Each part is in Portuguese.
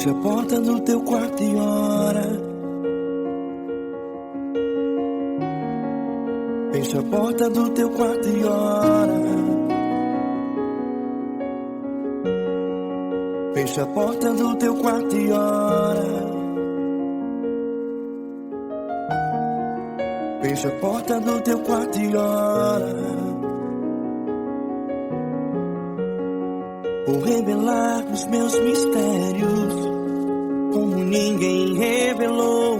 Fecha a porta do teu quarto e ora. Fecha a porta do teu quarto e ora. Fecha a porta do teu quarto e ora. Fecha a porta do teu quarto e ora. Vou revelar os meus mistérios como ninguém revelou.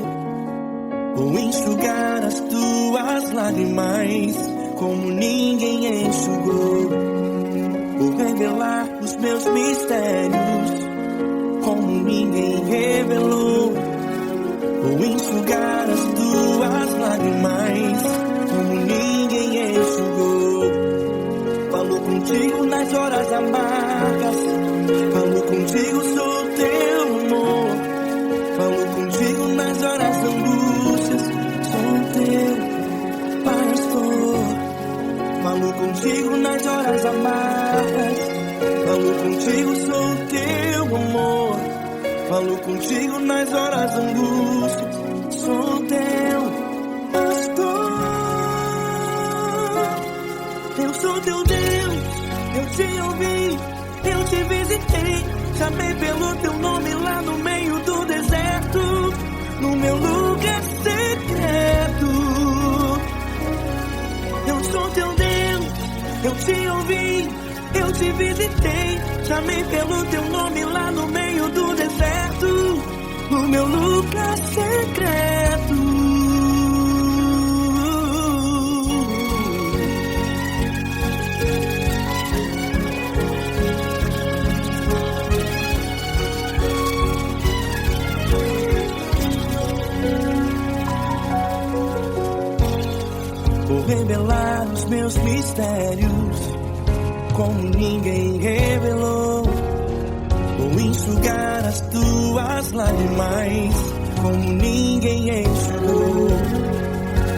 Vou enxugar as tuas lágrimas como ninguém enxugou. Vou revelar os meus mistérios como ninguém revelou. Vou enxugar as tuas lágrimas como ninguém enxugou. Falo contigo nas horas amargas, falo contigo, sou teu amor. Falo contigo nas horas da angústias, sou teu pastor. Falo contigo nas horas amargas, falo contigo, sou teu amor. Falo contigo nas horas da angústias, sou teu pastor. Eu sou teu Deus, eu te ouvi, eu te visitei. Chamei pelo teu nome lá no meio do deserto, no meu lugar secreto. Eu sou teu Deus, eu te ouvi, eu te visitei. Chamei pelo teu nome lá no meio do deserto, no meu lugar secreto. Vou revelar os meus mistérios como ninguém revelou. Vou enxugar as tuas lágrimas como ninguém enxugou.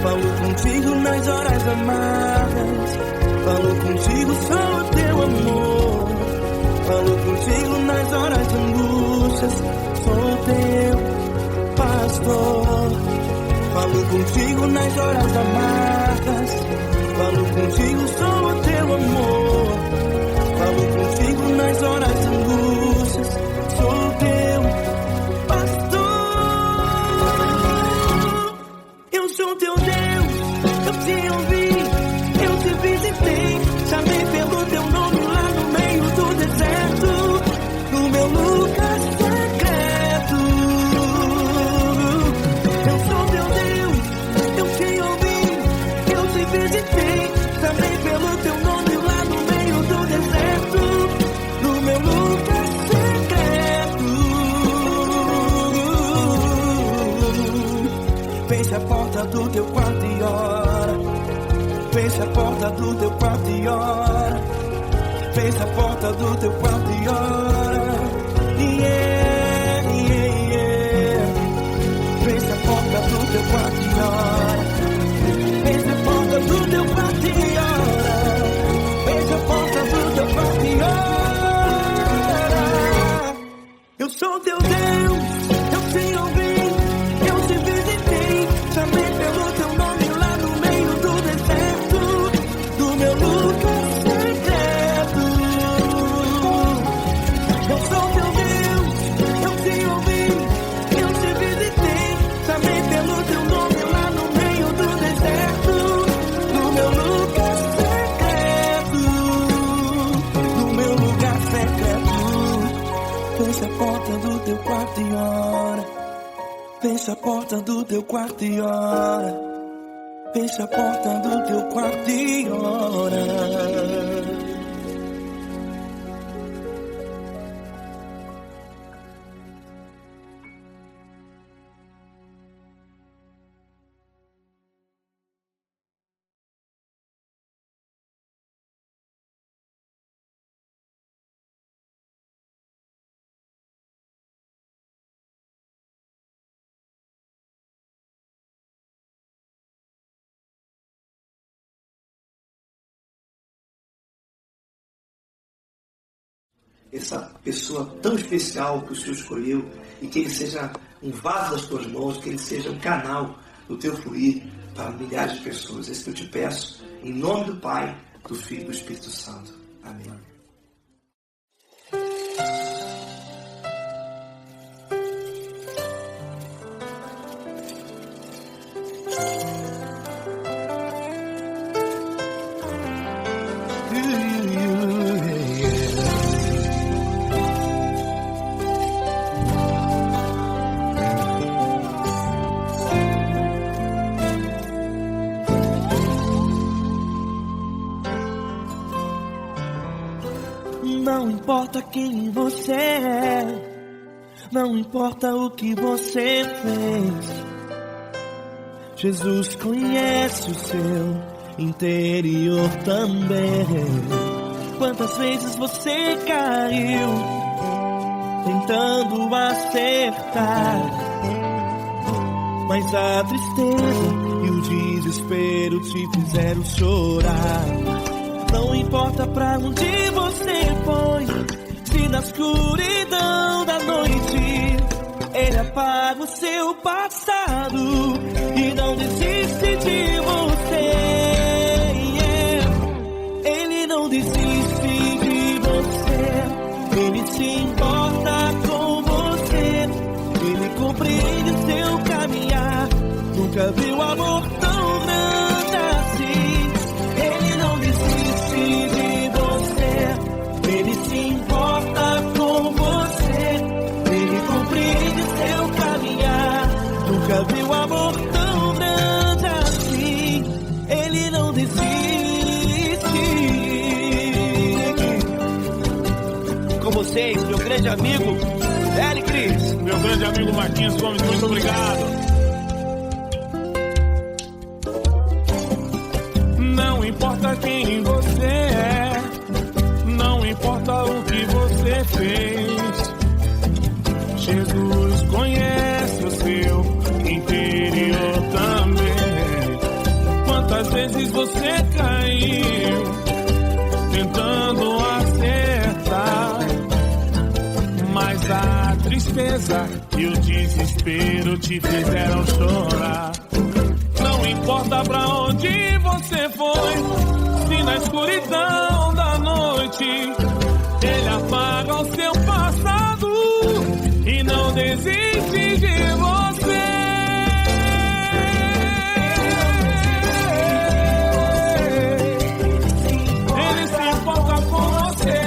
Falo contigo nas horas amargas, falo contigo, sou teu amor. Falo contigo nas horas de angústias, sou teu pastor. Falo contigo nas horas amargas, falo contigo, sou teu amor. Falo contigo nas horas de angústias, sou teu pastor. Eu sou teu Deus, eu te ouvi, eu te visitei. Chamei pelo teu nome lá no meio do deserto, no meu lugar secreto. Eu sou teu Deus, eu te ouvi, eu te visitei. Chamei pelo teu nome lá no meio do deserto, no meu lugar secreto. Fecha a porta do teu quarto e ora. Fecha a porta do teu quarto e ora. Fecha a porta do teu quarto e ora. Yeah, yeah, yeah. Fecha a porta do teu quarto e ora. Fecha a porta do teu quarto e ora. Fecha a porta do teu quarto e ora. Eu sou teu Deus, eu te ouvi, eu te visitei. Chamei pelo teu nome lá no meio do deserto, do meu lugar secreto. Eu sou teu Deus, eu te ouvi, eu te visitei. Chamei pelo teu nome lá no meio do deserto, no meu lugar secreto, no meu lugar secreto. Fecha a porta do teu quarto e ora. Fecha a porta do teu quarto e ora. Fecha a porta do teu quarto e ora. essa pessoa tão especial que o Senhor escolheu, e que ele seja um vaso das tuas mãos, que ele seja um canal do teu fluir para milhares de pessoas. É isso que eu te peço, em nome do Pai, do Filho e do Espírito Santo. Amém. Não importa quem você é, não importa o que você fez, Jesus conhece o seu interior também. Quantas vezes você caiu tentando acertar, mas a tristeza e o desespero te fizeram chorar. Não importa pra onde você foi, se na escuridão da noite Ele apaga o seu passado e não desiste de você. Ele não desiste de você, Ele se importa com você, Ele compreende o seu caminhar. Nunca viu amor tão grande assim. Ele não desiste de você, Ele se importa com você, Ele compreende seu caminhar. Nunca viu amor tão grande assim. Ele não desiste. Com vocês, meu grande amigo Eli Cris. Meu grande amigo Marquinhos Gomes, muito obrigado. Não importa quem você é, não importa o que você fez, Jesus conhece o seu interior também. Quantas vezes você caiu tentando acertar, mas a tristeza e o desespero te fizeram chorar. Não importa pra onde você foi, se na escuridão da noite Ele apaga o seu passado e não desiste de você. Ele se importa com você,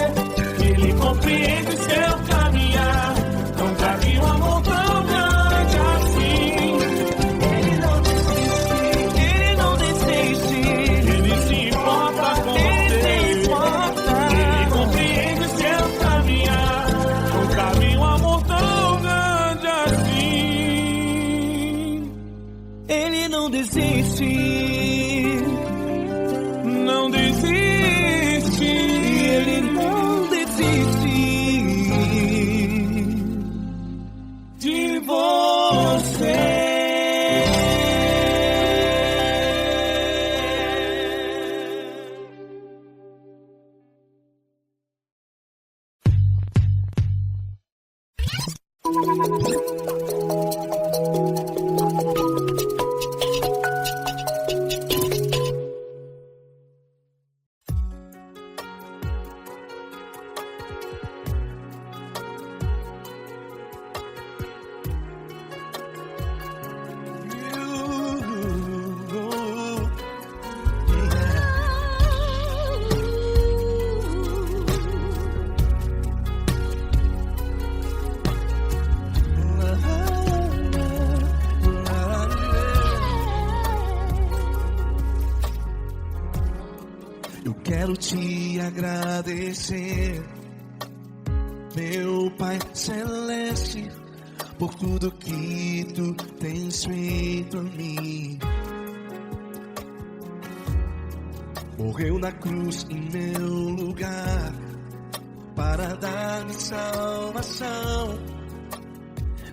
Ele compreende seu caminhar. Nunca vi um amor tão grande assim. Não desiste, não desiste, Ele não desiste de você. Quero te agradecer, meu Pai Celeste, por tudo que Tu tens feito a mim. Morreu na cruz em meu lugar, para dar-me salvação.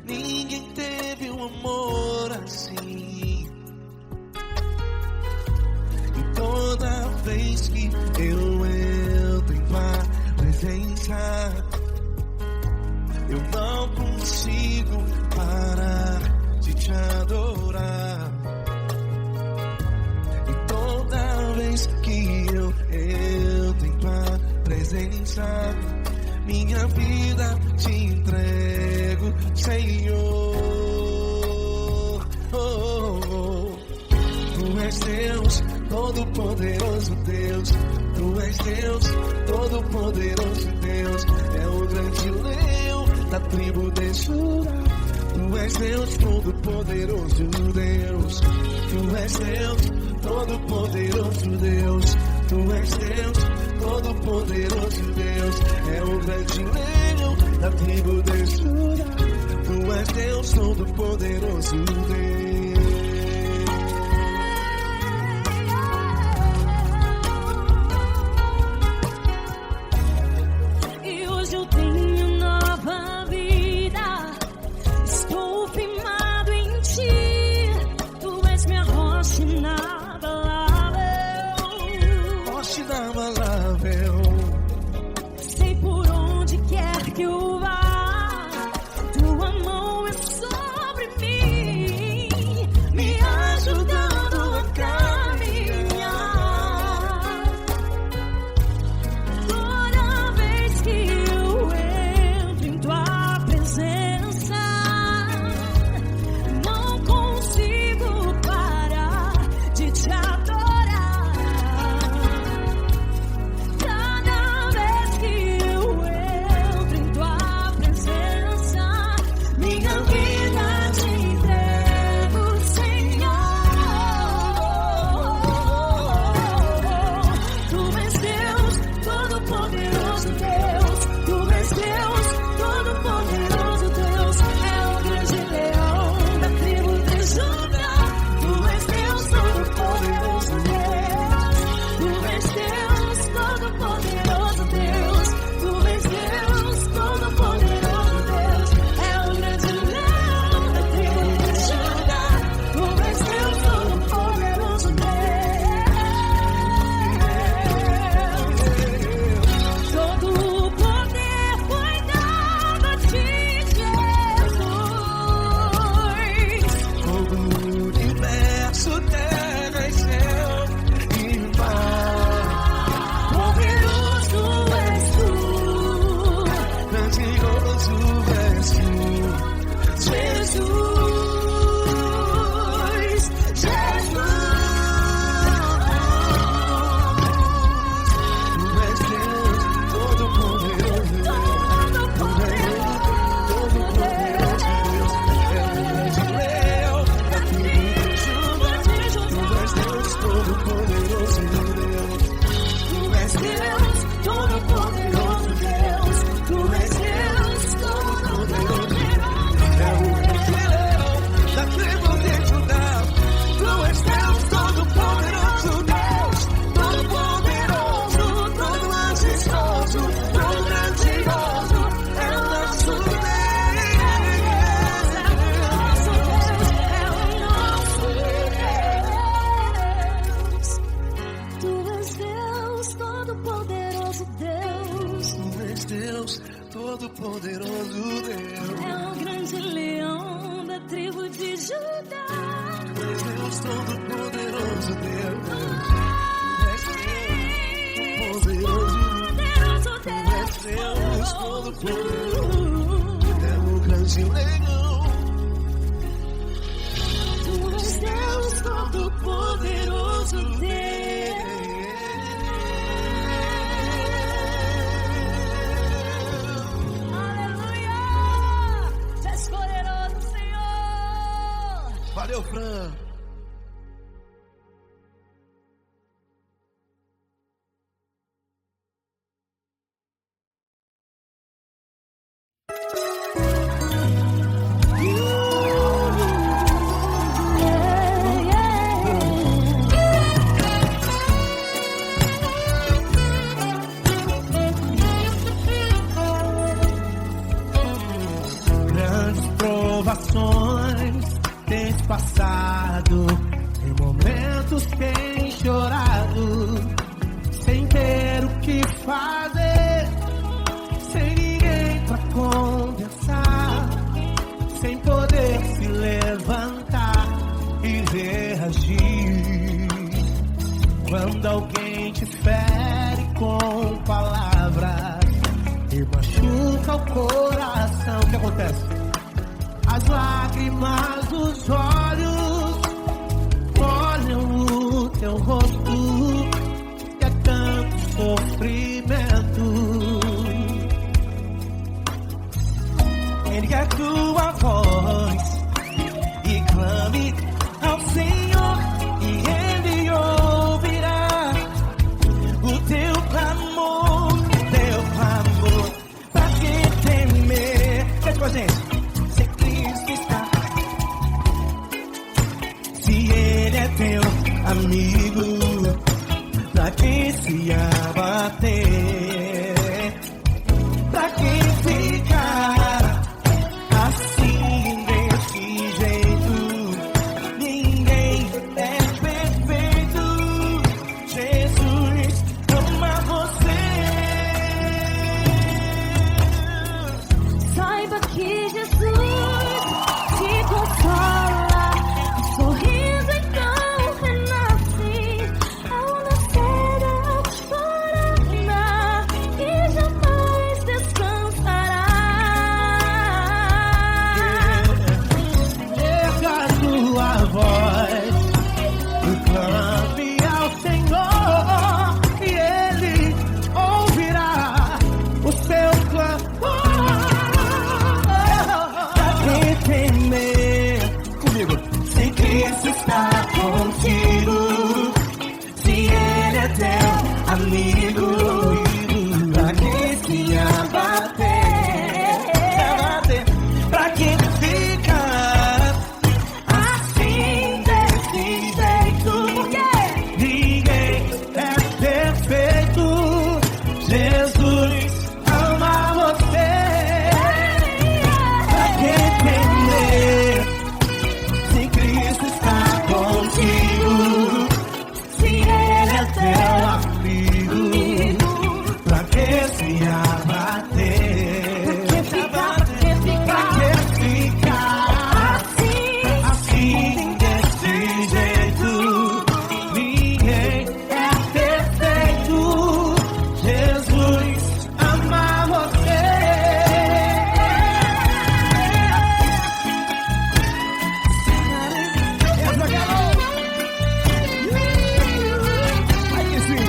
Ninguém teve um amor assim. E toda vez que eu entro em Tua presença, eu não consigo parar de te adorar. E toda vez que eu entro em tua presença, minha vida te entrego, Senhor. Tu és Deus, todo-poderoso Deus. Tu és Deus, todo-poderoso Deus. É o grande leão da tribo de Judá. Tu és Deus, todo-poderoso Deus. Tu és Deus, todo-poderoso Deus. Tu és Deus, todo-poderoso Deus. É o grande leão da tribo de Judá. Tu és Deus, todo-poderoso Deus. Sei por onde quer que eu vá, tua mão é sobre mim, me ajudando a caminhar. Toda vez que eu entro em tua presença, não consigo parar de te adorar. Todo-poderoso Deus. É o grande leão da tribo de Judá. Tu és Deus, todo-poderoso Deus. Tu és Deus, todo-poderoso. É o grande leão. Tu és Deus, todo-poderoso Deus. Valeu, Fran. alguém te fere com palavras e machuca o coração, o que acontece? As lágrimas dos olhos molham o teu rosto, e é tanto sofrimento. Ergue a tua voz e clame ao Senhor, e Ele ouvirá o teu clamor, pra que temer? Cante com a gente. Se Cristo está, se Ele é teu amigo, pra que se abater? Pra que ficar assim desse jeito? Ninguém é perfeito. Jesus ama você. Saiba que Jesus te consola, o sorriso então renasce ao nascer da aurora e jamais descansará. Erga a tua voz e clame ao Senhor, e Ele ouvirá o seu clamor. Pra que temer? Comigo. Se Cristo está contigo, se Ele é teu amigo, pra que se abater? Pra que ficar assim desse jeito? Ninguém é perfeito. Jesus ama você. Pra que temer? Se Cristo está contigo, se Ele é teu amigo, pra que se abater? Pra que ficar assim desse jeito? Ninguém é perfeito. Jesus ama você. Aí sim.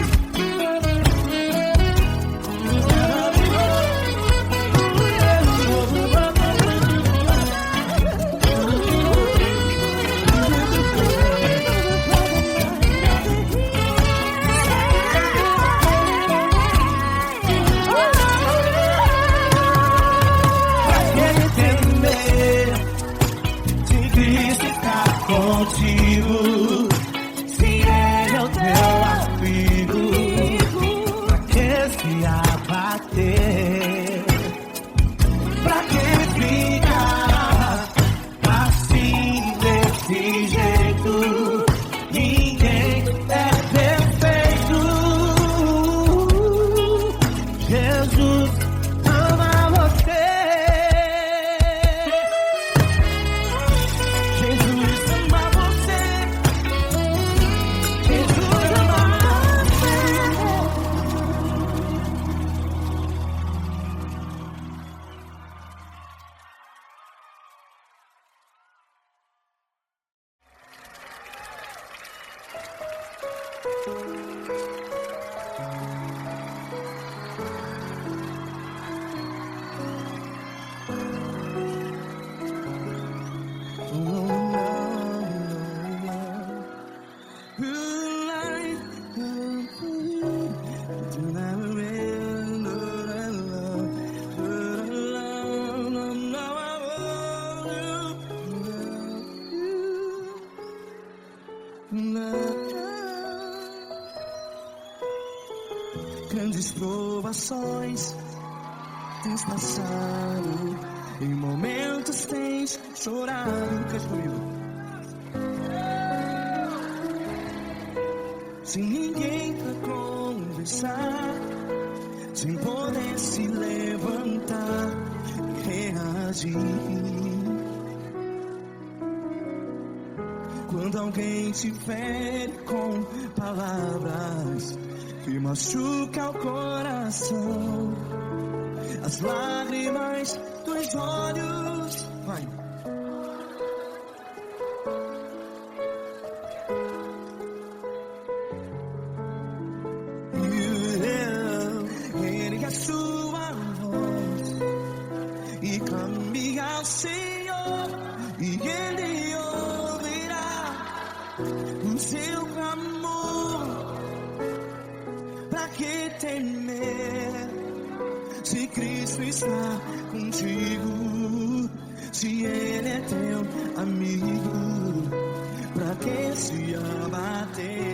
Pra que temer? Se Cristo está contigo, se Ele é o teu amigo, pra que se abater? Pra que ficar assim desse jeito? Ninguém é perfeito. Jesus ama você. Jesus ama você. Jesus ama você. Grandes provações tens passado, em momentos tens chorado. Cante comigo. Sem ninguém pra conversar, sem poder se levantar e reagir. Quando alguém te fere com palavras machuca o coração, as lágrimas dos olhos. Vai. Ergue a sua voz e clame ao Senhor, e Ele ouvirá o seu clamor. Pra que temer, se Cristo está contigo, se Ele é teu amigo? Pra que se abater?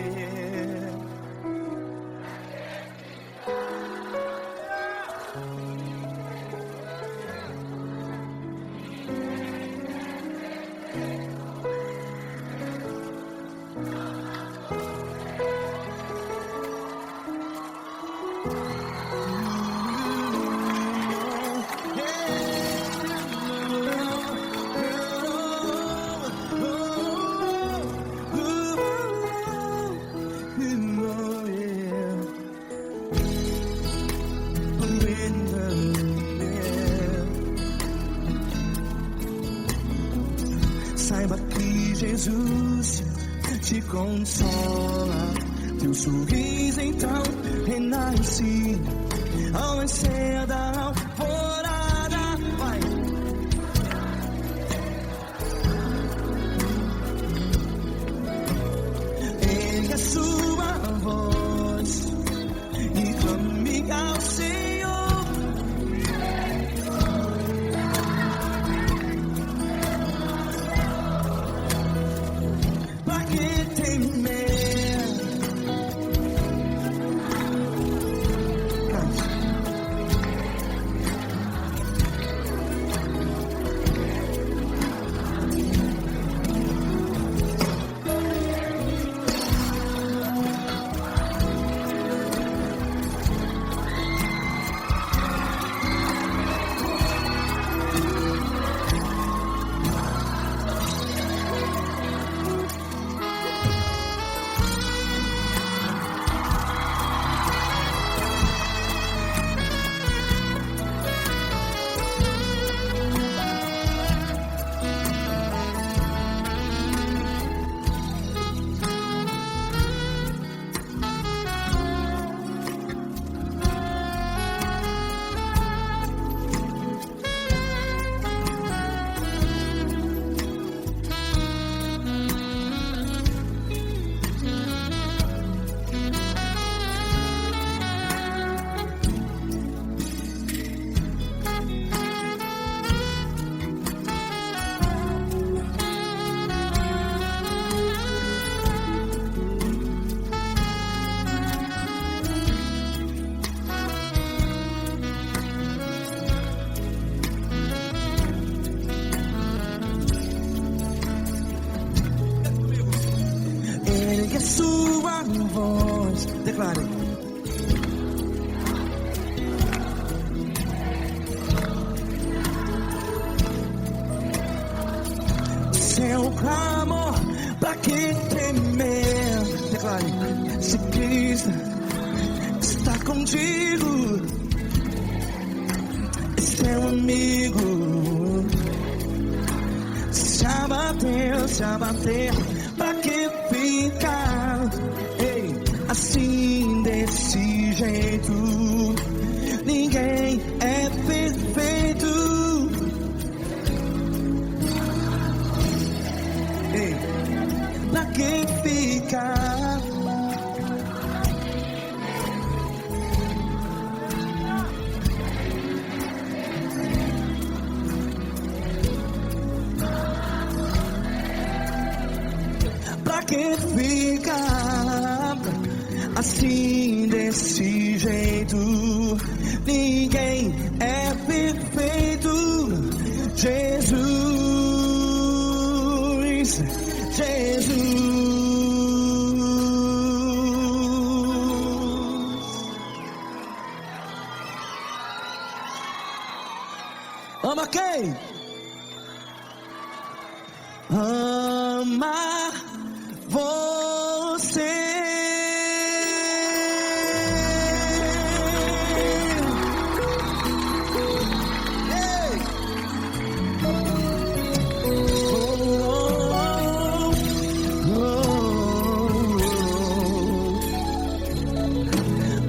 Saiba que Jesus te consola, teu sorriso então renasce ao nascer da alvorada. Vai. Ergue a sua voz e clame ao Senhor. Ergue a sua voz, declare. Seu clamor, pra que temer? Declare. Se Cristo está contigo, é seu amigo. Se abater, pra que ficar, ei, assim desse jeito? Ninguém é perfeito. Ei, pra que ficar? Pra que ficar assim desse jeito? Ninguém é perfeito. Jesus, Jesus. Ama quem? Ama você.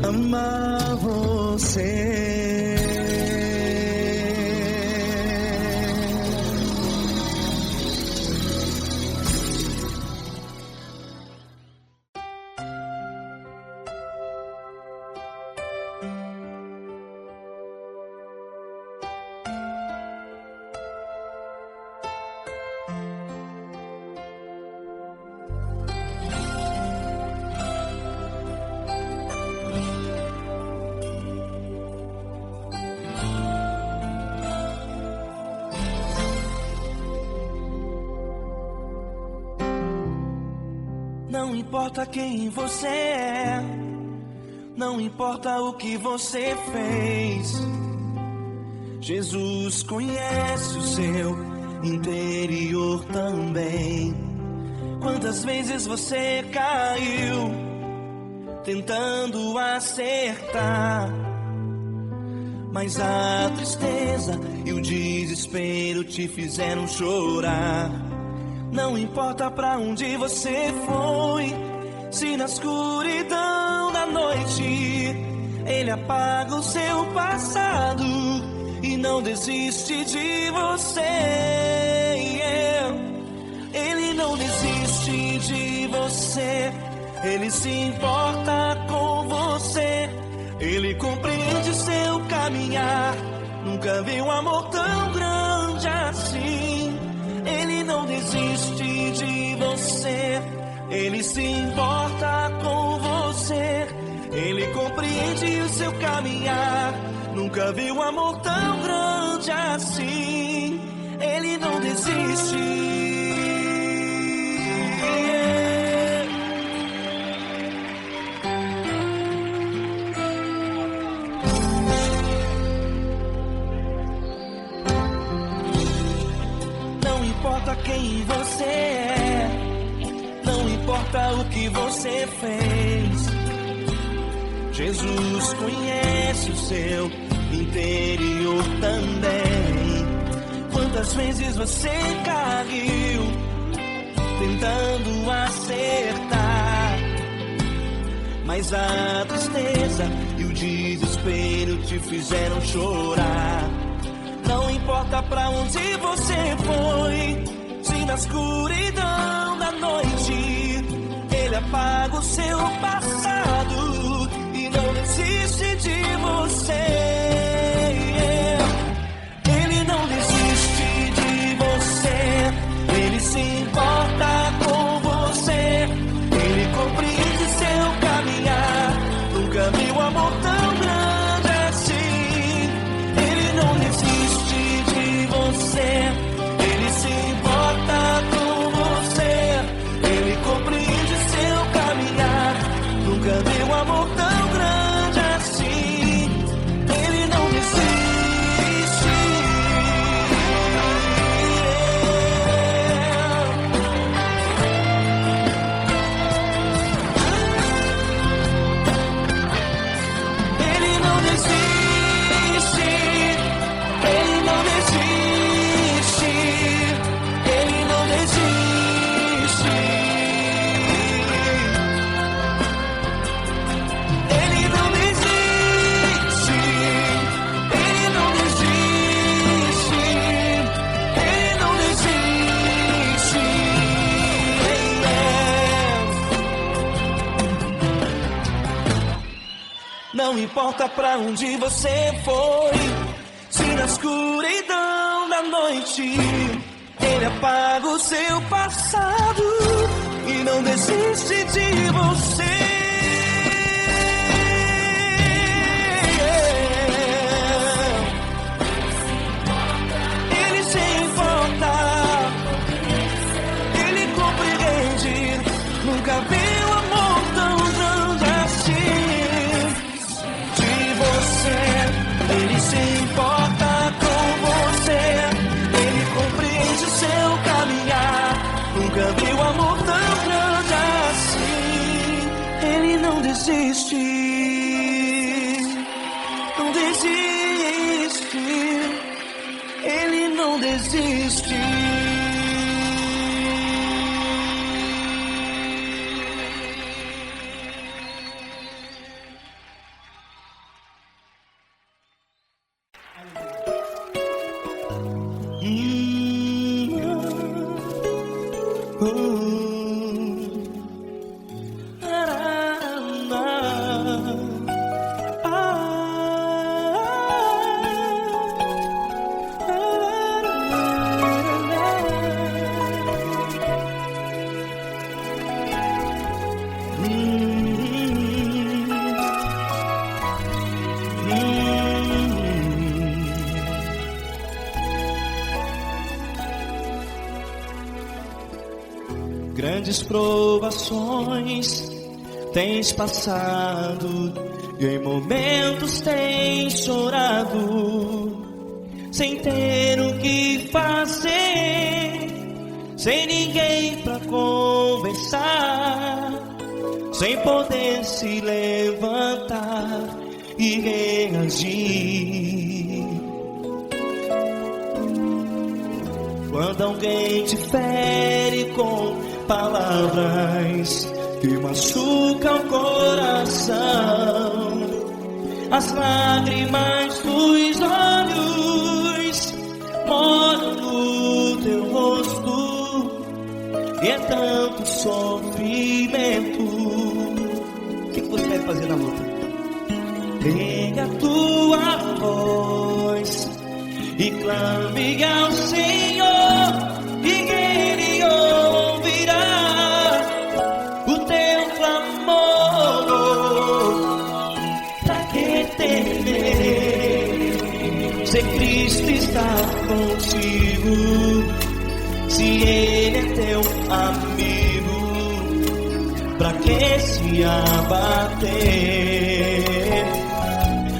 amar você. Não importa quem você é, não importa o que você fez, Jesus conhece o seu interior também. Quantas vezes você caiu tentando acertar, mas a tristeza e o desespero te fizeram chorar. Não importa pra onde você foi, se na escuridão da noite Ele apaga o seu passado e não desiste de você. Ele não desiste de você, Ele se importa com você, Ele compreende seu caminhar. Nunca vi um amor tão grande assim. Ele não desiste de você, Ele se importa com você, Ele compreende o seu caminhar. Nunca vi um amor tão grande assim. Ele não desiste. Não importa quem você é, não importa o que você fez, Jesus conhece o seu interior também. Quantas vezes você caiu tentando acertar, mas a tristeza e o desespero te fizeram chorar. Não importa pra onde você foi, se na escuridão da noite Ele apaga o seu passado e não desiste de você. Ele não desiste de você, Ele se importa com você, Ele compreende seu caminhar. Nunca vi um amor tão grande assim. Ele não desiste de você, Ele se importa com você, Ele compreende seu caminhar. Nunca vi um amor tão grande assim. Ele não desiste. Ele não desiste. Ele não desiste. Ele não desiste. Ele não desiste. Ele não desiste. Ele não desiste. Não importa pra onde você foi, se na escuridão da noite Ele apaga o seu passado e não desiste de você. Ele se importa, Ele compreende. Nunca vi um amor tão grande assim. De você, Ele se importa com você, Ele compreende seu caminhar. Nunca vi um amor tão grande assim. Ele não desiste, não desiste, Ele não desiste. Grandes provações tens passado, e em momentos tens chorado, sem ter o que fazer, sem ninguém pra conversar, sem poder se levantar e reagir. Quando alguém te fere com palavras que machucam o coração, as lágrimas dos olhos moram no teu rosto, e é tanto sofrimento. O que você vai fazer na luta? Pega a tua voz e clame ao Senhor, e Ele ouvirá o teu clamor. Pra que temer, se Cristo está contigo, se Ele é teu amigo? Pra que se abater?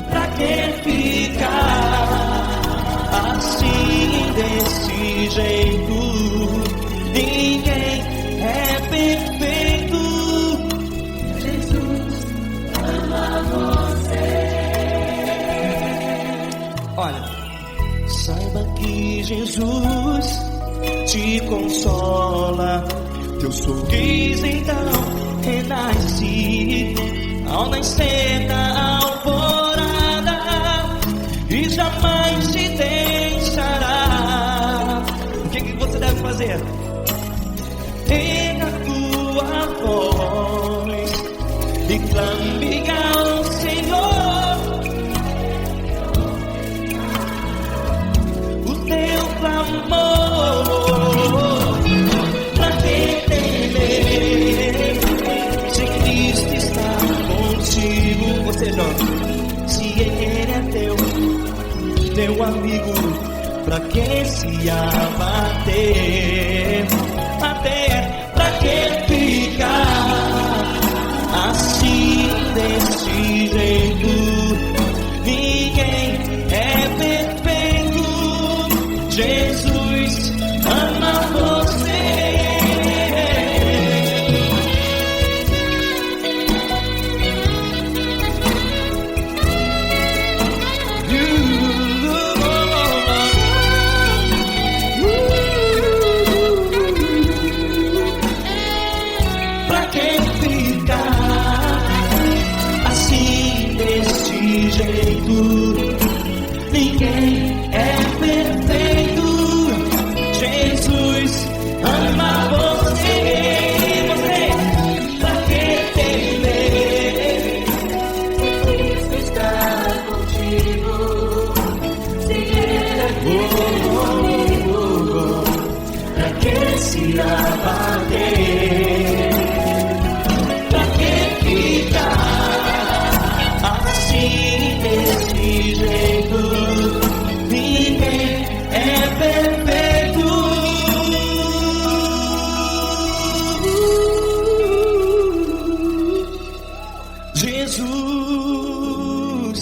Pra que ficar assim, desse jeito? Ninguém é perfeito. Jesus ama você. Olha, saiba que Jesus te consola, teu sorriso então renasce ao nascer da alvorada, e jamais te deixará. O que você deve fazer? Pega a tua voz e clame ao Senhor, o teu clamor. Pra que temer, se Cristo está contigo? Você joga. Se Ele é teu amigo, pra que se abater? Até pra que ficar assim, desse jeito? Ninguém é perfeito. Jesus ama você. Ninguém é perfeito. Jesus ama você. Você, pra que temer? Cristo está contigo. Se Ele é teu amigo, pra que se abater? Pra que ficar assim, desse jeito? Ninguém é perfeito. Jesus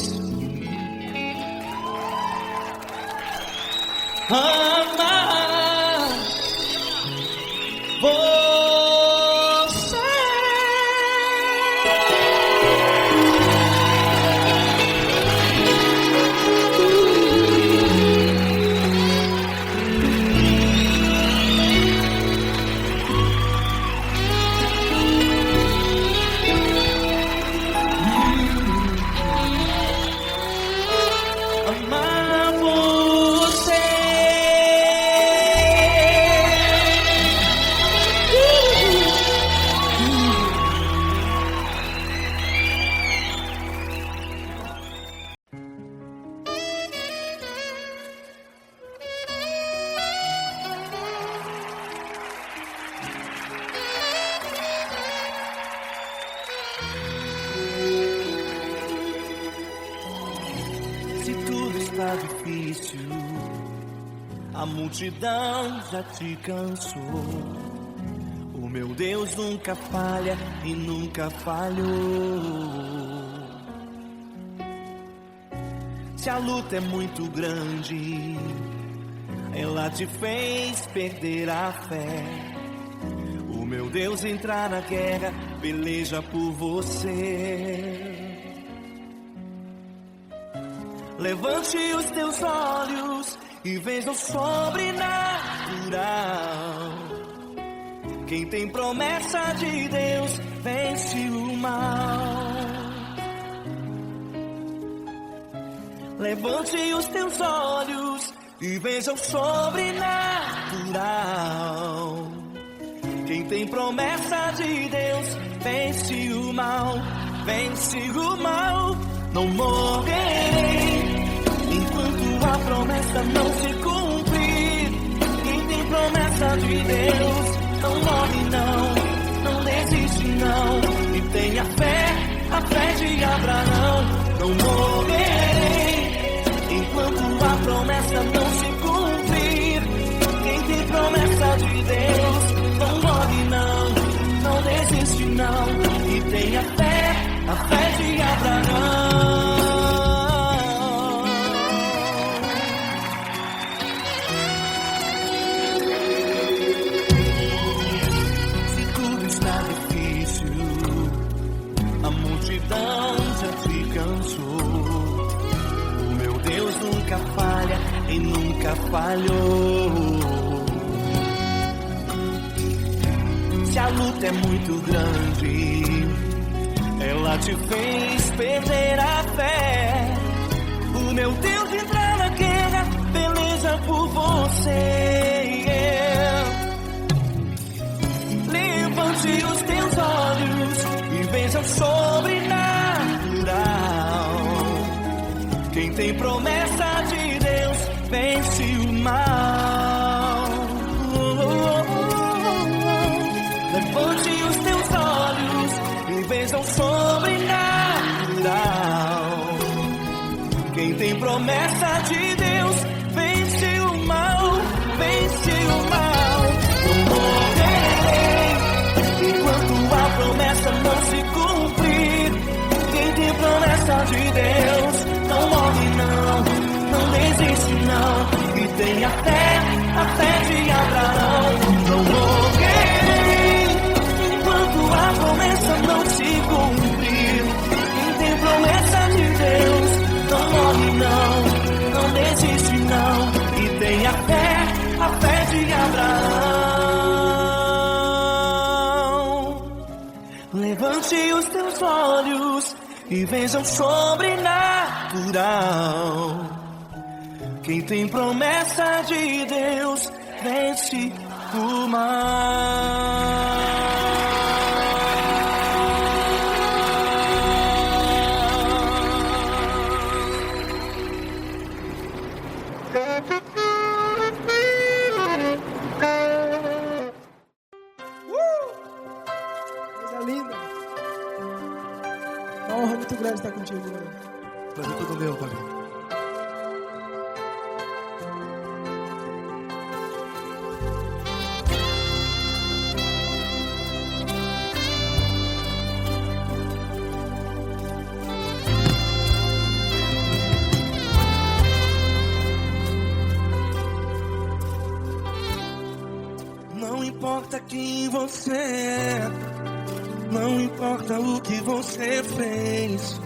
ama você. Tá difícil, a multidão já te cansou. O meu Deus nunca falha e nunca falhou. Se a luta é muito grande, ela te fez perder a fé. O meu Deus entrar na guerra, peleja por você. Levante os teus olhos e veja o sobrenatural. Quem tem promessa de Deus vence o mal. Levante os teus olhos e veja o sobrenatural. Quem tem promessa de Deus vence o mal, vence o mal. Não morrerei enquanto a promessa não se cumprir. Quem tem promessa de Deus não morre não, não desiste não. E tenha fé, a fé de Abraão. Não morrerei enquanto a promessa não se cumprir. Quem tem promessa de Deus não morre não, não desiste não. E tenha fé, a fé de Abraão. Se tudo está difícil, a multidão já te cansou. O meu Deus nunca falha e nunca falhou. Se a luta é muito grande, ela te fez perder a fé. O meu Deus entrar na guerra, peleja por você. Levante os teus olhos e veja o sobrenatural. Quem tem promessa de Deus vence o mal. Levante os teus olhos e veja o sobrenatural. Quem tem promessa de Deus vence o mal, vence o mal. Não morrerei enquanto a promessa não se cumprir. Quem tem promessa de Deus não morre não, não desiste não. E tenha fé, a fé de Abraão. Não morrerei enquanto a promessa não se cumprir. Quem tem promessa de Deus não morre não, não desiste não. E tenha fé, a fé de Abraão. Levante os teus olhos e veja o sobrenatural. Quem tem promessa de Deus vence o mal. Coisa linda. Uma honra muito grande estar contigo, Glória. Prazer todo meu, Paulinho. Não importa quem você é, não importa o que você fez,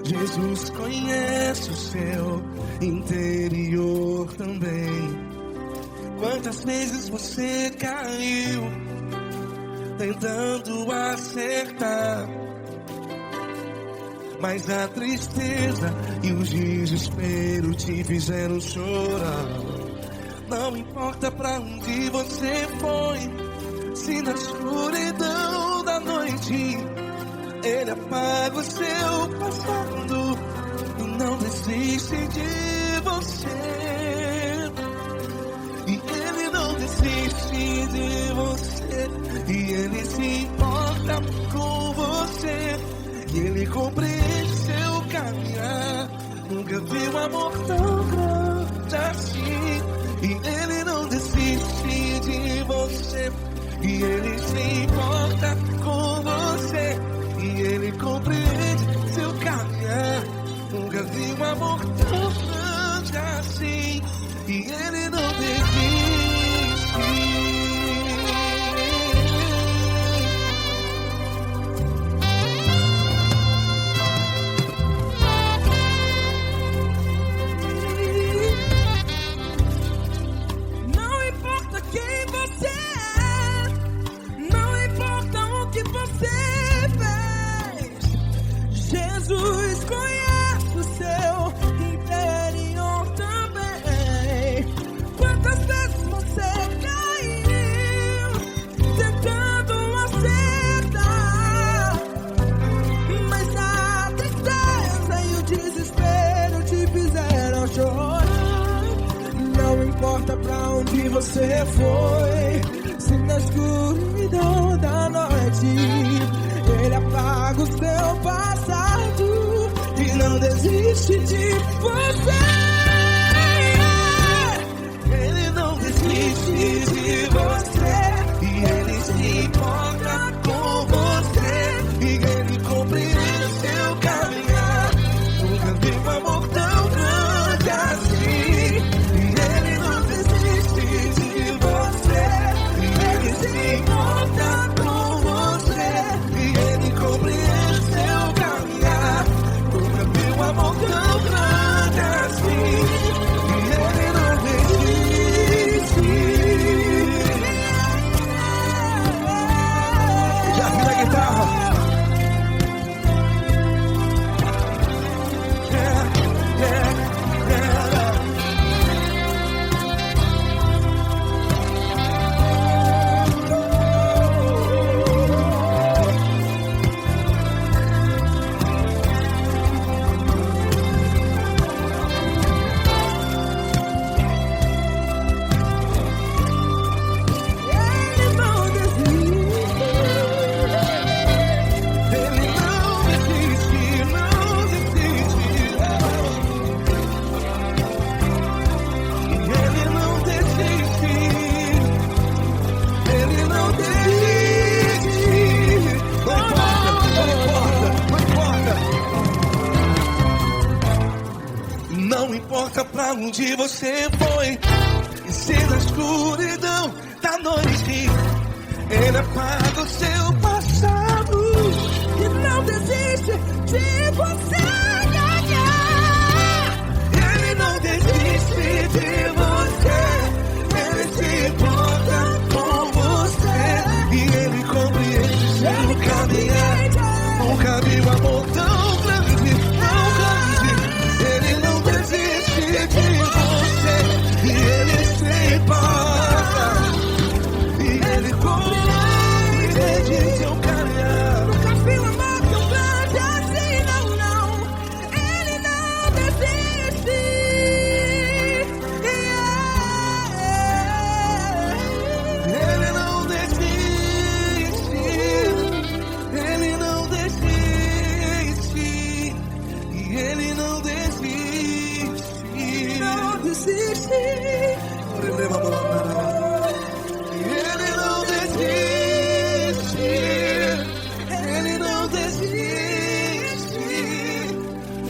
Jesus conhece o seu interior também. Quantas vezes você caiu tentando acertar, mas a tristeza e o desespero te fizeram chorar. Não importa pra onde você foi, se na escuridão da noite Ele apaga o seu passado e não desiste de você. E Ele não desiste de você, e Ele se importa com você, e Ele compreende seu caminhar. Nunca vi um amor tão grande assim. E Ele não desiste de você, e Ele se importa com você, e Ele compreende seu caminhar. Nunca vi um amor tão grande assim, e Ele não desiste. Não importa quem você é, não importa o que você fez, Jesus conhece o seu interior também. Quantas vezes você caiu tentando acertar, mas a tristeza e o desespero te fizeram chorar. Não importa pra onde você foi, se na escuridão da noite Ele apaga o seu passado e não desiste de você. Ele não desiste de você, e Ele se importa com você, e Ele compreende seu caminhar. Nunca vi um amor tão grande assim, e Ele não desiste de você, e Ele se importa com você, e Ele compreende seu caminhar. Nunca vi um amor tão grande assim, e Ele não desiste. Já vi a guitarra. Ele não desiste. Ele não desiste, não desiste. Ele não desiste. Ele não desiste. Não importa pra onde você foi, e se na escuridão da noite Ele apaga o seu passado. E não desiste de você. Ele não desiste de você, Ele se importa com você, e Ele compreende seu caminhar. Nunca vi um amor tão grande, tão grande. Ele não desiste de você, e Ele se importa, e Ele compreende seu caminhar. Nunca vi um amor tão grande assim, não, não. Ele não desiste. Ele não desiste, Ele não desiste, e Ele não desiste. Não desiste. Ele não desiste, Ele não desiste,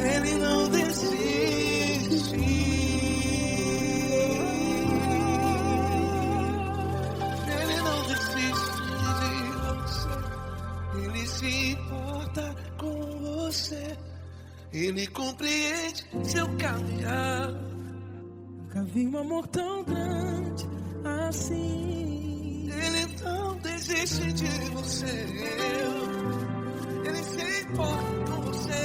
Ele não desiste. Ele não desiste de você, Ele se importa com você, Ele compreende seu caminhar. Nunca vi um amor tão grande assim. Ele não desiste de você, Ele se importa com você,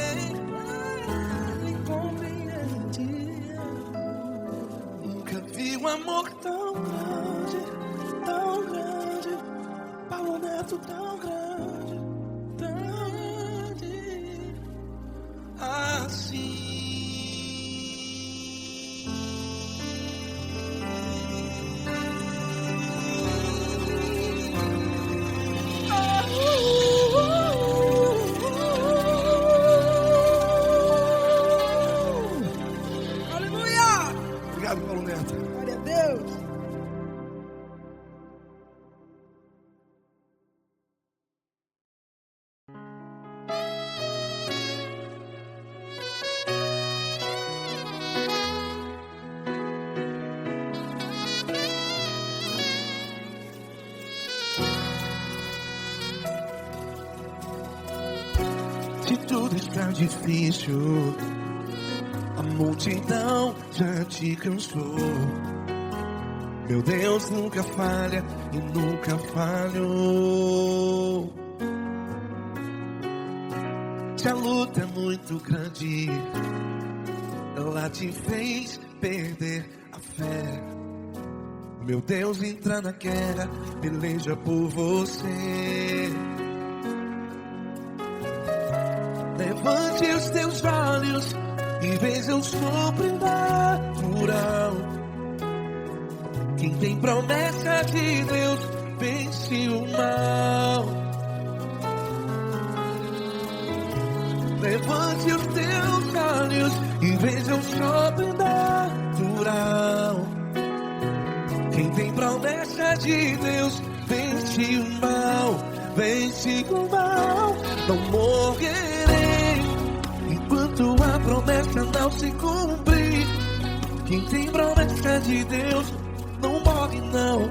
Ele compreende. nunca vi um amor tão grande, Paulo Neto tão grande, assim. Obrigado, Paulo Neto. Glória a Deus. tudo está difícil, a multidão já te cansou. Meu Deus nunca falha e nunca falhou. Se a luta é muito grande, ela te fez perder a fé. Meu Deus entra na guerra, peleja por você. Levante os teus olhos e veja o sobrenatural. Quem tem promessa de Deus vence o mal. Levante os teus olhos e veja o sobrenatural. Quem tem promessa de Deus vence o mal, vence o mal. Não morrerei enquanto a promessa não se cumprir. Quem tem promessa de Deus não morre não,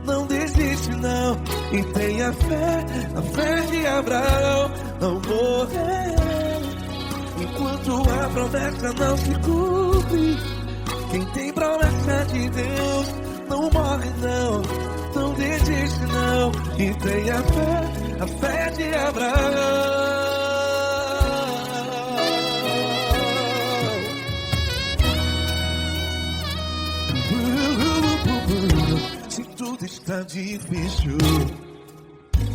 não desiste não. E tenha fé, a fé de Abraão. Não morrerei enquanto a promessa não se cumpre. Quem tem promessa de Deus não morre não, não desiste não. E tenha fé, a fé de Abraão. Se tudo está difícil,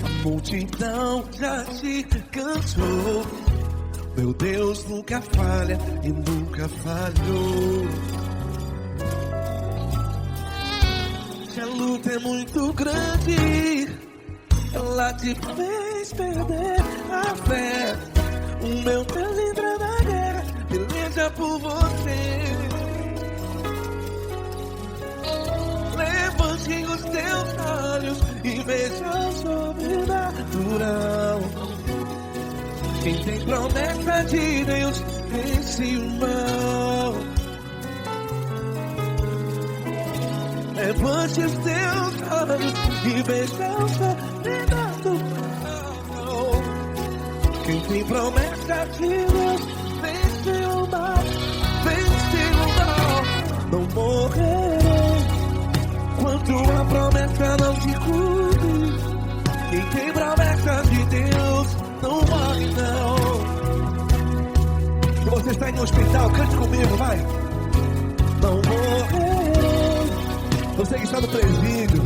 a multidão já te cansou. Meu Deus nunca falha e nunca falhou. Se a luta é muito grande, ela te fez perder a fé. O meu Deus entra na guerra, peleja por você. Levante os teus olhos e veja o sobrenatural. Quem tem promessa de Deus vence o mal. Levante os teus olhos e veja o sobrenatural. Quem tem promessa de Deus vence o mal, vence o mal. Não morrerei enquanto a promessa não se cumpre. Quem tem promessa de Deus não morre não. Se você está em um hospital, cante comigo, vai. Não morrerei. Você que está no presídio,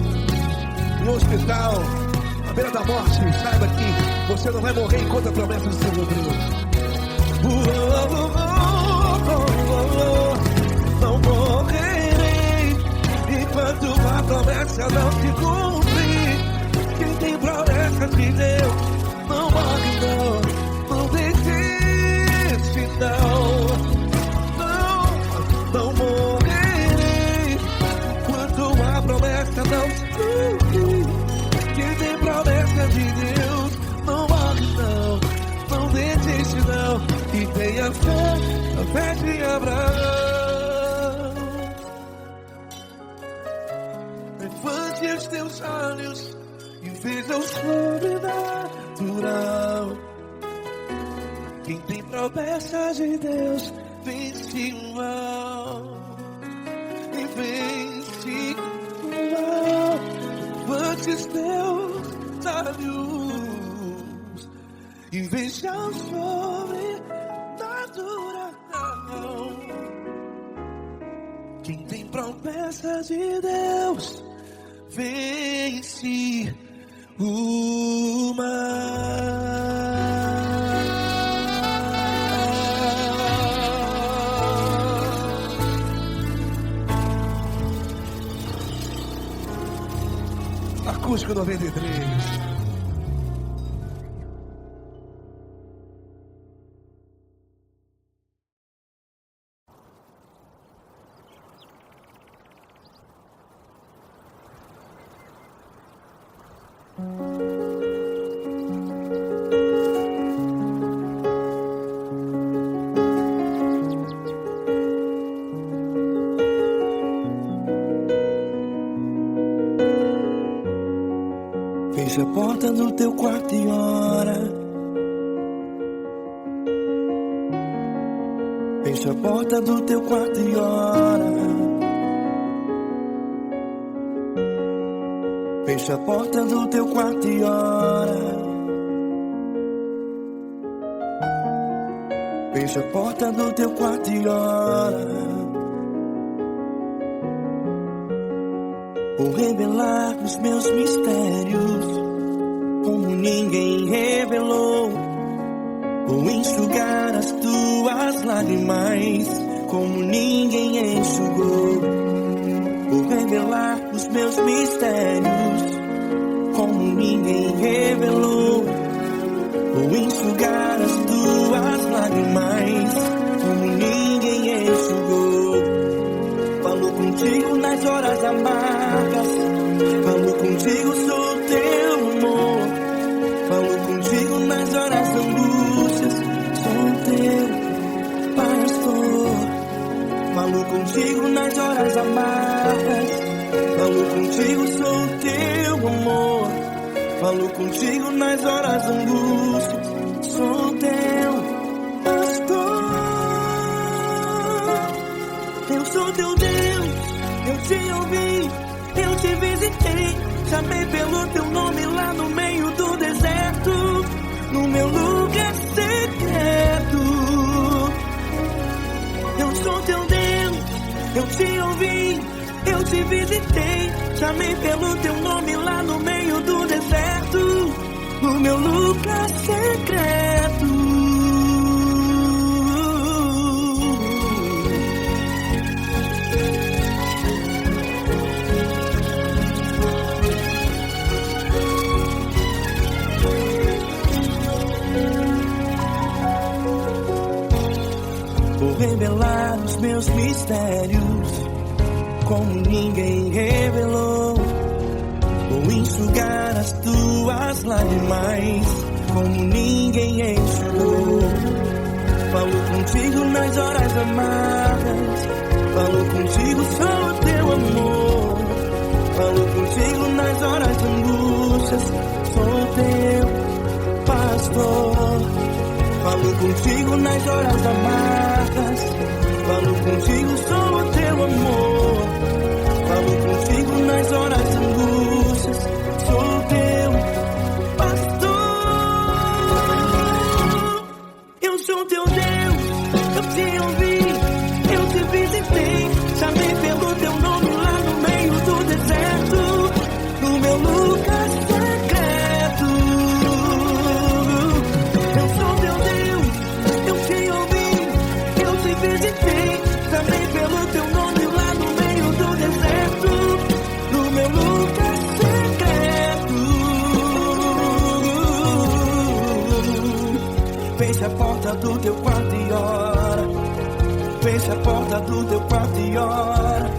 no hospital, à beira da morte, saiba que você não vai morrer enquanto a promessa não se cumpriu. Não morrerei enquanto a promessa não se cumprir. Quem tem promessa de Deus não morre não, não desiste não. Não morrerei enquanto a promessa não se cumprir. Quem tem promessa de Deus não morre não, não desiste não. E tenha fé, a fé de Abraão. Levante os teus olhos e veja o sobrenatural. Quem tem promessa de Deus vence o mal, e vence o mal. Levante os teus olhos e veja o sobrenatural. Quem tem promessa de Deus vence o mal. Acústico 93. Fecha a porta do teu quarto e ora. Fecha a porta do teu quarto e ora. Fecha a porta do teu quarto e ora. Fecha a porta do teu quarto e ora. Vou revelar os meus mistérios como ninguém revelou. Vou enxugar as tuas lágrimas como ninguém enxugou. Vou revelar os meus mistérios como ninguém revelou. Vou enxugar as tuas lágrimas como ninguém enxugou. Falo contigo nas horas amargas, falo contigo, sou teu amor. Falo contigo nas horas angústias, sou teu pastor. Falo contigo nas horas amargas, falo contigo, sou teu amor. Falo contigo nas horas angústias, sou teu pastor. Eu sou teu Deus, eu te ouvi, eu te visitei. Chamei pelo teu nome lá no meio do deserto, no meu lugar secreto. Eu sou teu Deus, eu te ouvi, eu te visitei. Chamei pelo teu nome lá no meio do deserto, no meu lugar secreto. Vou revelar os meus mistérios como ninguém revelou. Vou enxugar as tuas lágrimas como ninguém enxugou. Falo contigo nas horas amargas, falo contigo, sou teu amor. Falo contigo nas horas angústias, sou teu pastor. Falo contigo nas horas amargas, falo contigo, sou teu amor. Falo contigo nas horas angústias, sou teu pastor. Eu sou teu Deus, eu te ouvi, eu te visitei. Chamei pelo teu nome lá no meio do deserto, no meu lugar secreto. Eu sou teu Deus, eu te ouvi, eu te visitei. Chamei pelo teu nome lá no meio do deserto, no meu lugar secreto. Fecha a porta do teu quarto e ora. Fecha a porta do teu quarto e ora.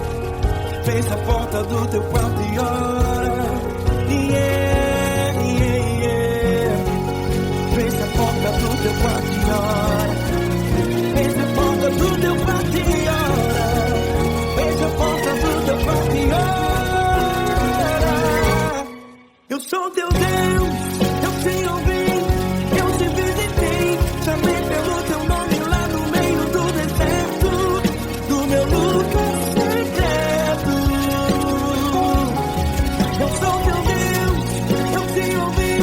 Fecha a porta do teu quarto e ora. Yeah, yeah, yeah. Fecha a porta do teu quarto e ora. Fecha a porta do teu quarto e ora. Fecha a porta do teu quarto e ora. Eu sou teu Deus, eu te ouvi, eu te visitei. Chamei pelo teu nome lá no meio do deserto, do meu lugar secreto. Eu sou teu Deus, eu te ouvi,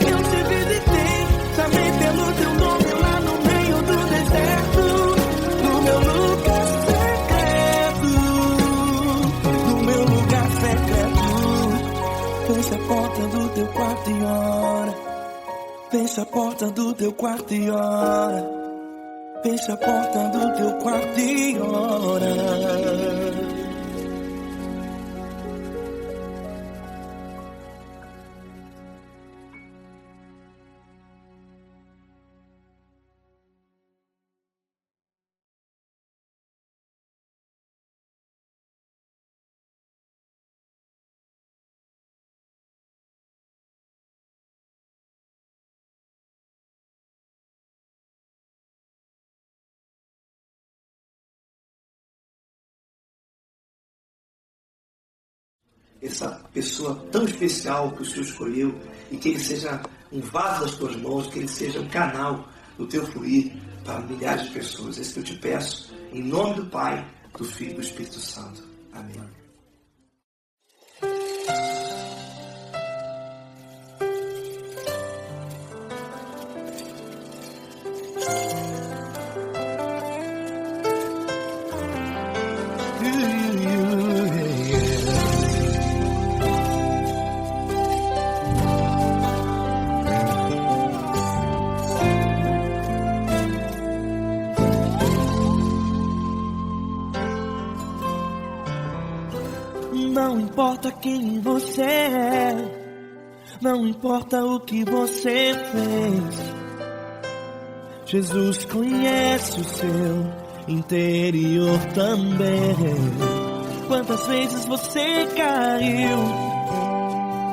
eu te visitei. Chamei pelo teu nome lá no meio do deserto, no meu lugar secreto, no meu lugar secreto. Fecha a porta do teu quarto e ora. Fecha a porta do teu quarto e ora. Fecha a porta do teu quarto e ora. essa pessoa tão especial que o Senhor escolheu, e que ele seja um vaso das tuas mãos, que ele seja um canal do teu fluir para milhares de pessoas. É isso que eu te peço, em nome do Pai, do Filho e do Espírito Santo. Amém. Não importa quem você é, não importa o que você fez, Jesus conhece o seu interior também. Quantas vezes você caiu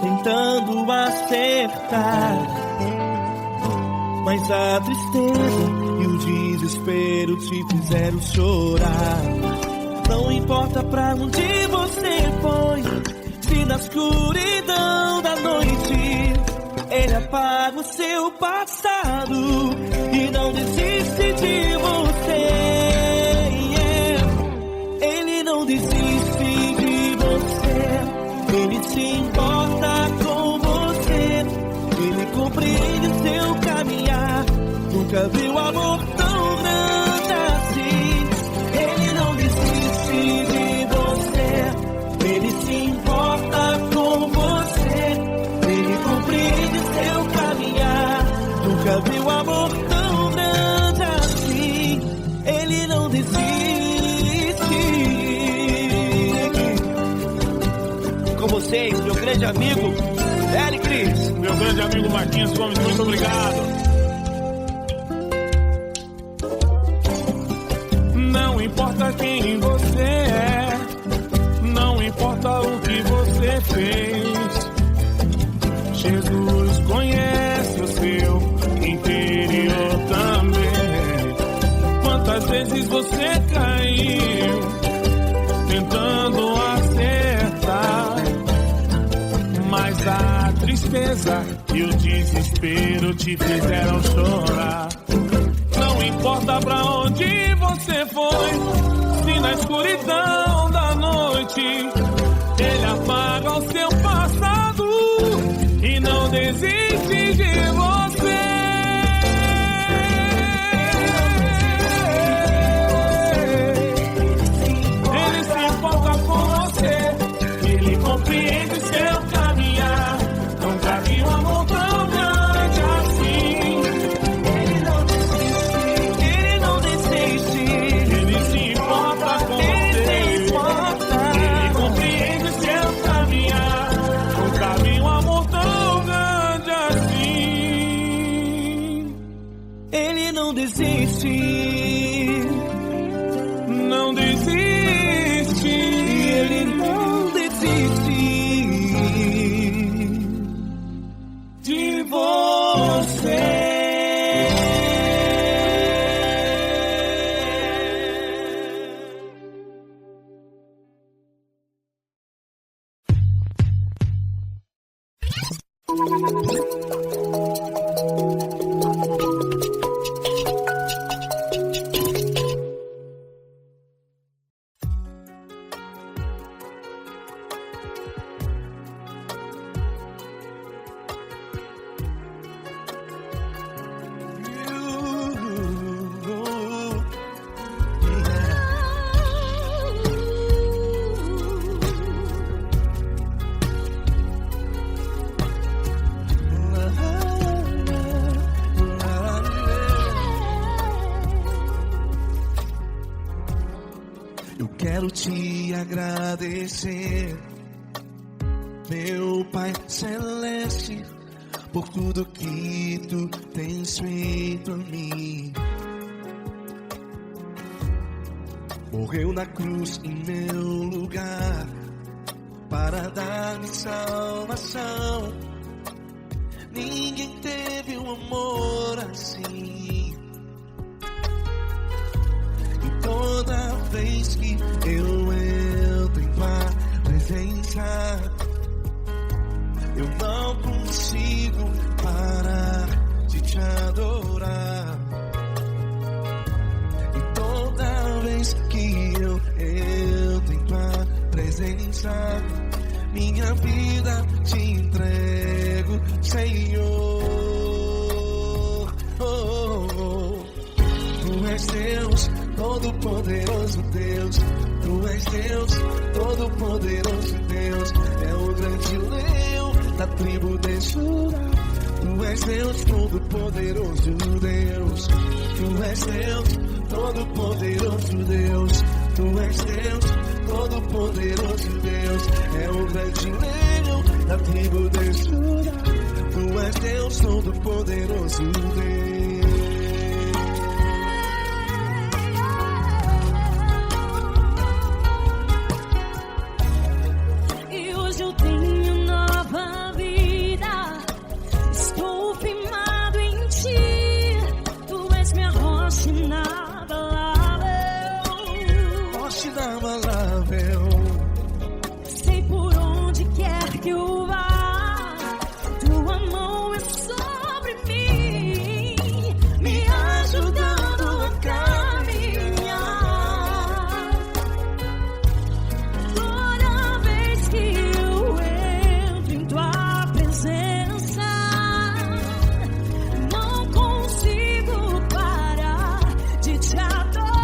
tentando acertar, mas a tristeza e o desespero te fizeram chorar. Não importa pra onde você foi, se na escuridão da noite Ele apaga o seu passado e não desiste de você. Ele não desiste de você, Ele se importa com você, Ele compreende o seu caminhar. Nunca viu amor tão grande assim. Ele não desiste de você, Ele se importa com você, Ele compreende seu caminhar. Nunca viu amor tão grande assim. Ele não desiste. Com vocês, meu grande amigo Eli Cris. Meu grande amigo Marquinhos Gomes, muito obrigado. Não importa quem você é, não importa o que você fez, Jesus conhece o seu interior também. Quantas vezes você caiu tentando acertar, mas a tristeza e o desespero te fizeram chorar. Não importa pra onde você foi, se na escuridão da noite Ele apaga o seu passado e não desiste de você. Ele se importa com você, Ele compreende seu caminhar. Nunca vi um amor tão grande assim. Ele se importa com você, Ele compreende seu caminhar. Nunca vi um amor tão grande assim. Ele não desiste, Não desiste, Ele não desiste de você. Eu quero te agradecer, meu Pai Celeste, por tudo que Tu tens feito a mim. Morreu na cruz em meu lugar para dar-me salvação. Ninguém teve um amor assim. E toda vez que eu entro em Tua presença, eu não consigo parar de Te adorar. presença, minha vida te entrego, Senhor. Tu és Deus, todo-poderoso Deus. Tu és Deus, todo-poderoso Deus. É o grande leão da tribo de Judá. Tu és Deus, todo-poderoso Deus. Tu és Deus, todo-poderoso Deus. Tu és Deus, todo-poderoso Deus. É o grande leão da tribo de Judá. Tu és Deus, todo-poderoso Deus. Sei por onde quer que eu vá, tua mão é sobre mim, me ajudando a caminhar. Toda vez que eu entro em tua presença, não consigo parar de te adorar.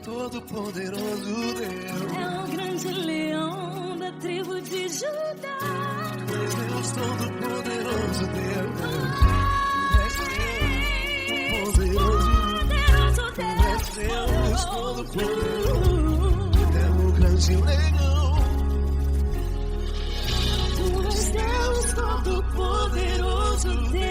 Todo-poderoso Deus. É o grande leão da tribo de Judá. Tu és Deus, todo-poderoso Deus. Tu és Deus, todo-poderoso. É o grande leão. Tu és Deus, todo-poderoso Deus.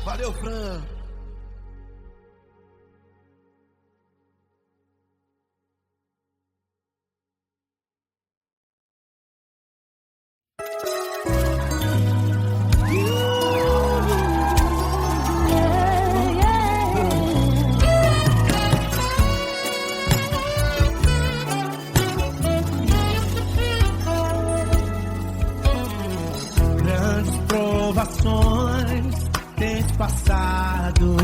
Valeu, Fran. Grandes provações tens passado,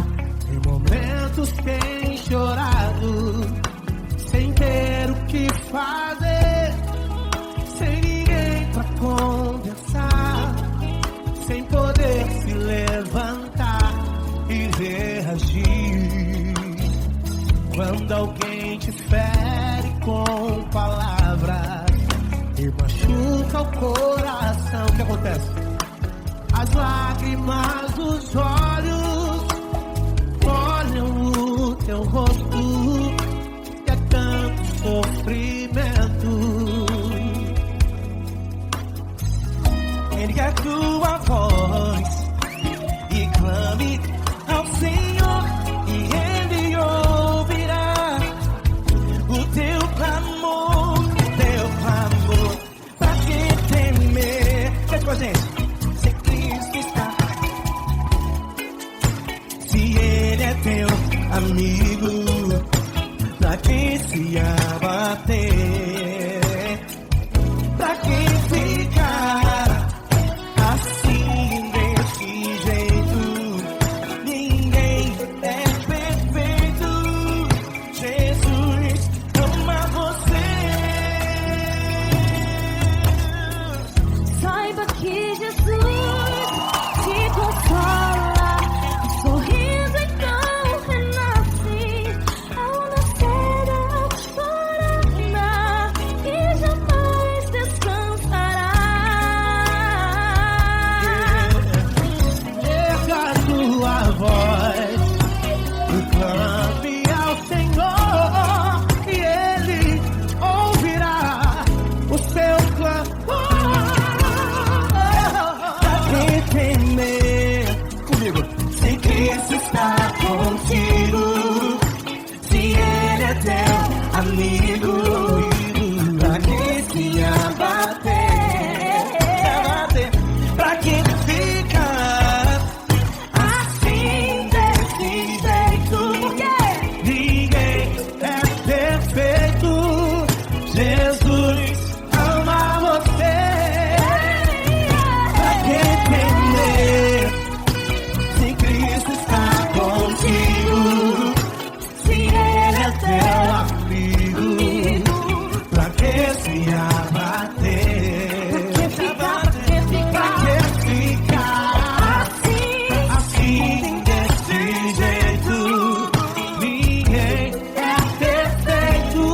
em momentos tens chorado, sem ter o que fazer, sem ninguém pra conversar, sem poder se levantar e reagir. Quando alguém te fere com palavras e machuca o coração. O que acontece? As lágrimas dos olhos molham o teu rosto e é tanto sofrimento. Ergue a tua voz e clame ao Senhor e Ele ouvirá o teu clamor, pra que temer? Cante com a gente. Se Cristo está, se Ele é teu amigo, pra que se abater? Pra que ficar assim desse jeito? Ninguém é perfeito. Jesus ama você. Saiba que Jesus te consola, o sorriso então renasce ao nascer da aurora e jamais descansará. Erga a tua voz e clame ao Senhor e Ele ouvirá o seu clamor. Pra que temer? Comigo. Se Cristo está contigo, se Ele é teu amigo, pra que se abater? Pra que ficar assim desse jeito? Ninguém é perfeito. Jesus ama você. Pra que temer? Se Cristo está contigo, se Ele é teu amigo, pra que se abater? Pra que ficar assim desse jeito? Ninguém é perfeito.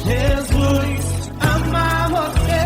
Jesus ama você.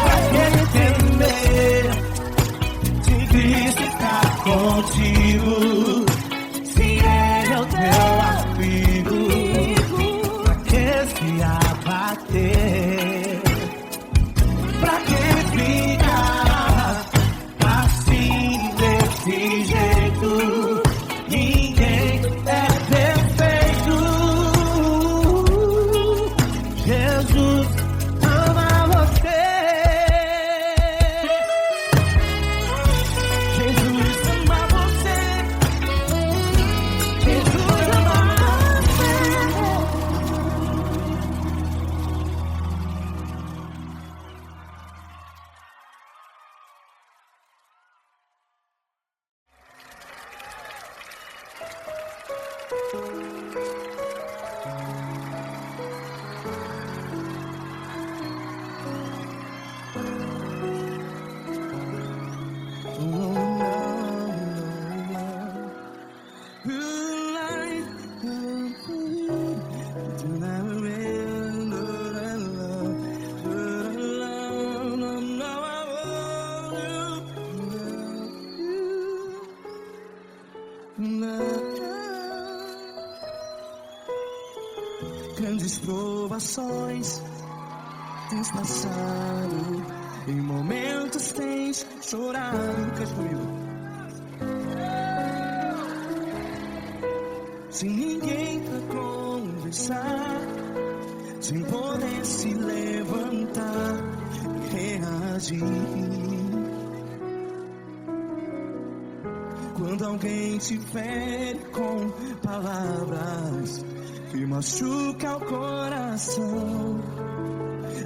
Pra que temer? Se Cristo está contigo, se Ele é o teu amigo, pra que se abater? Pra que ficar assim desse jeito? Ninguém é perfeito. Jesus ama você. Jesus ama você. Jesus ama você. Grandes provações tens passado, em momentos tens chorado. Cante comigo. Sem ninguém pra conversar, sem poder se levantar e reagir. Quando alguém te fere com palavras que machuca o coração,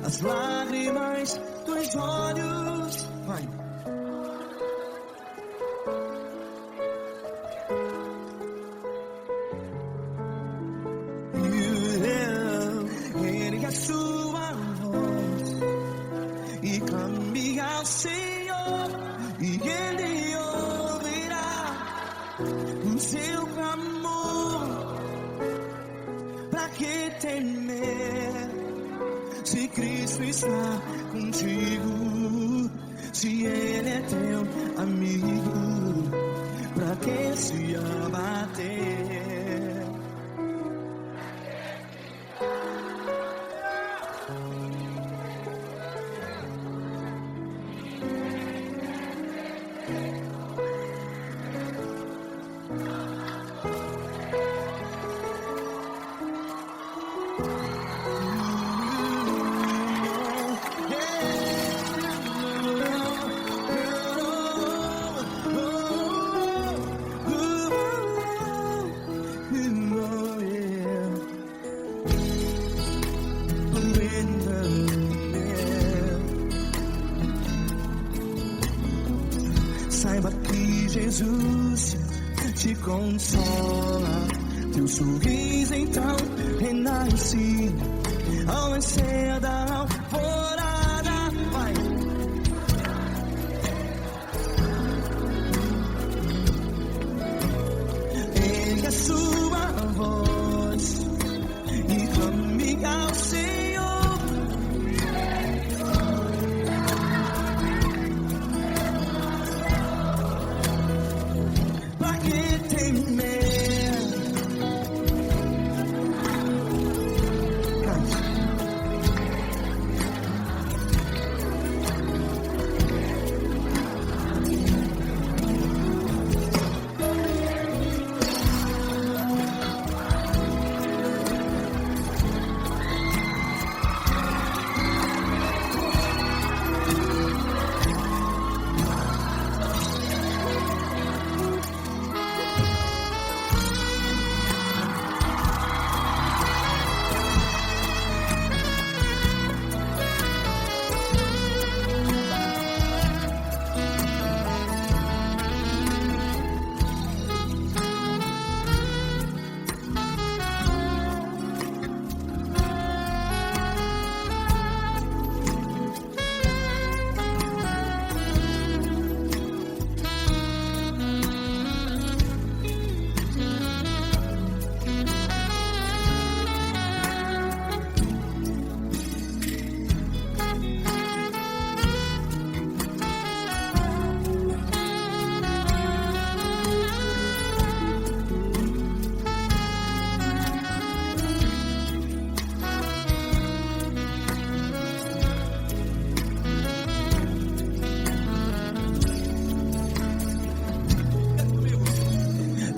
as lágrimas dos olhos. Vai. Ergue a sua voz e clame ao Senhor, e Ele ouvirá o seu clamor. Pra que temer, se Cristo está contigo, se Ele é teu amigo? Pra que se abater? Saiba que Jesus te consola, teu sorriso então renasce ao nascer da alvorada. Vai. Ergue a sua voz e clame ao Senhor.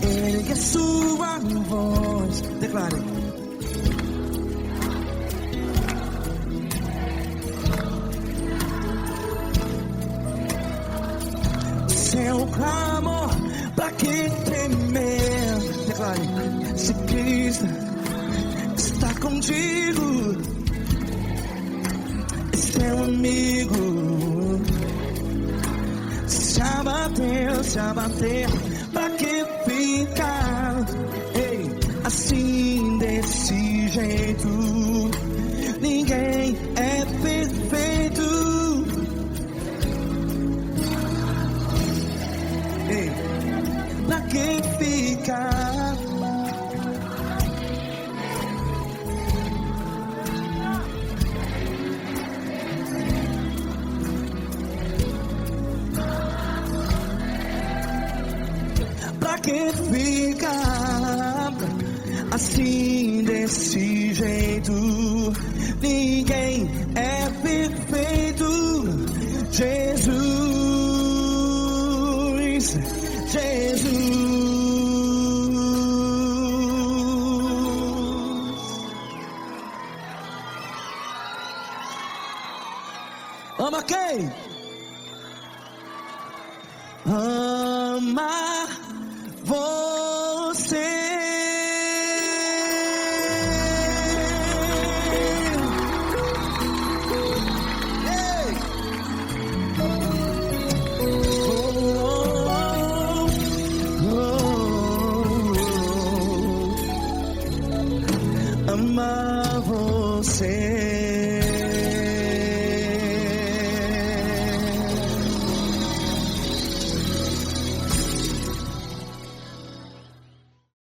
Ergue a sua voz, declare. Seu clamor, pra que temer? Declare. Se Cristo está contigo, seu amigo. Se abater, pra que ficar, ei, assim desse jeito? Ninguém é perfeito. Ei, pra que ficar? Pra que ficar assim desse jeito? Ninguém é perfeito. Jesus, Jesus. Ama quem? Ama você. ama você.